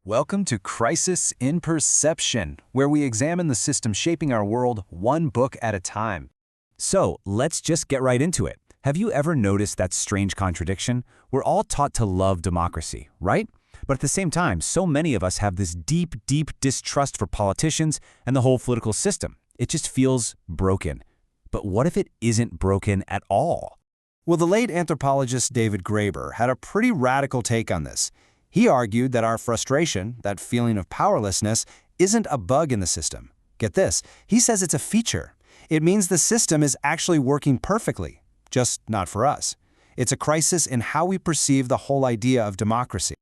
Welcome to Crisis in Perception, where we examine the system shaping our world one book at a time. So, let's just get right into it. Have you ever noticed that strange contradiction? We're all taught to love democracy, right? But at the same time, so many of us have this deep distrust for politicians and the whole political system. It just feels broken. But what if it isn't broken at all? Well, the late anthropologist David Graeber had a pretty radical take on this. He argued that our frustration, that feeling of powerlessness, isn't a bug in the system. Get this, he says it's a feature. It means the system is actually working perfectly, just not for us. It's a crisis in how we perceive the whole idea of democracy.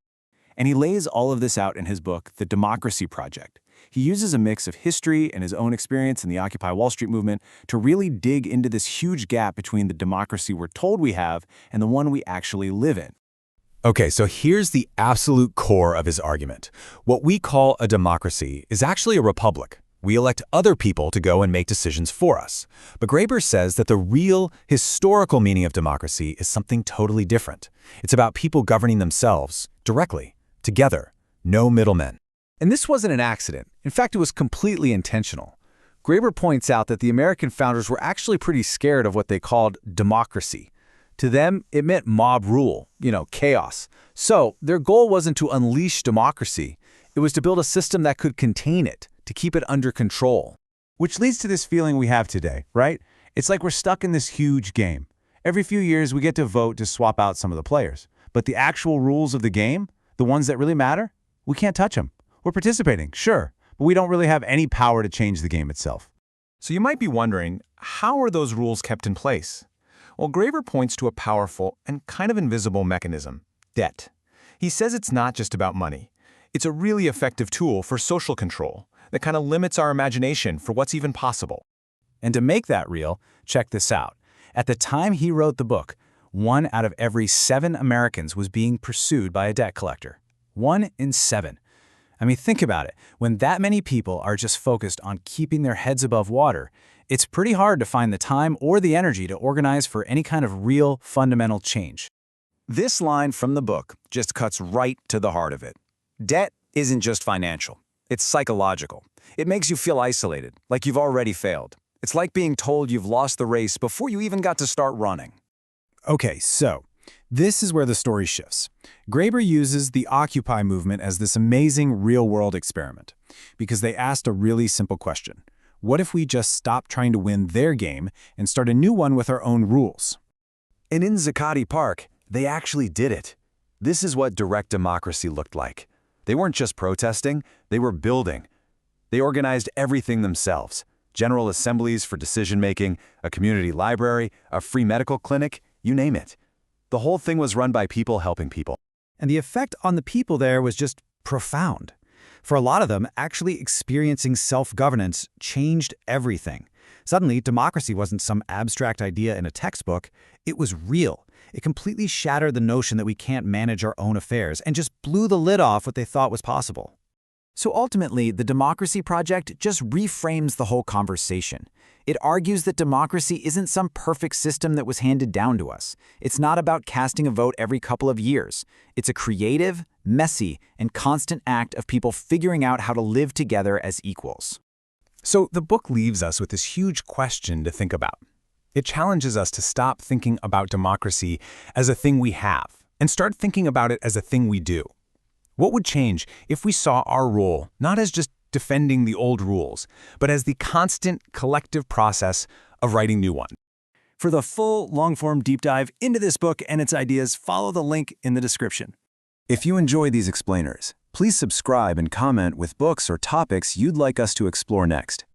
And he lays all of this out in his book, The Democracy Project. He uses a mix of history and his own experience in the Occupy Wall Street movement to really dig into this huge gap between the democracy we're told we have and the one we actually live in. Okay, so here's the absolute core of his argument. What we call a democracy is actually a republic. We elect other people to go and make decisions for us. But Graeber says that the real, historical meaning of democracy is something totally different. It's about people governing themselves, directly, together, no middlemen. And this wasn't an accident. In fact, it was completely intentional. Graeber points out that the American founders were actually pretty scared of what they called democracy. To them, it meant mob rule, chaos. So their goal wasn't to unleash democracy. It was to build a system that could contain it, to keep it under control. Which leads to this feeling we have today, right? It's like we're stuck in this huge game. Every few years, we get to vote to swap out some of the players. But the actual rules of the game, the ones that really matter, we can't touch them. We're participating, sure, but we don't really have any power to change the game itself. So you might be wondering, how are those rules kept in place? Well, Graeber points to a powerful and kind of invisible mechanism, debt. He says it's not just about money. It's a really effective tool for social control that kind of limits our imagination for what's even possible. And to make that real, check this out. At the time he wrote the book, 1 out of every 7 Americans was being pursued by a debt collector. 1 in 7. I mean, think about it. When that many people are just focused on keeping their heads above water, it's pretty hard to find the time or the energy to organize for any kind of real, fundamental change. This line from the book just cuts right to the heart of it. Debt isn't just financial. It's psychological. It makes you feel isolated, like you've already failed. It's like being told you've lost the race before you even got to start running. Okay, so this is where the story shifts. Graeber uses the Occupy movement as this amazing real-world experiment because they asked a really simple question. What if we just stop trying to win their game and start a new one with our own rules? And in Zuccotti Park, they actually did it. This is what direct democracy looked like. They weren't just protesting, they were building. They organized everything themselves. General assemblies for decision-making, a community library, a free medical clinic, you name it. The whole thing was run by people helping people. And the effect on the people there was just profound. For a lot of them, actually experiencing self-governance changed everything. Suddenly, democracy wasn't some abstract idea in a textbook. It was real. It completely shattered the notion that we can't manage our own affairs and just blew the lid off what they thought was possible. So ultimately, the Democracy Project just reframes the whole conversation. It argues that democracy isn't some perfect system that was handed down to us. It's not about casting a vote every couple of years. It's a creative, messy, and constant act of people figuring out how to live together as equals. So the book leaves us with this huge question to think about. It challenges us to stop thinking about democracy as a thing we have and start thinking about it as a thing we do. What would change if we saw our role not as just defending the old rules, but as the constant collective process of writing new ones? For the full, long-form deep dive into this book and its ideas, follow the link in the description. If you enjoy these explainers, please subscribe and comment with books or topics you'd like us to explore next.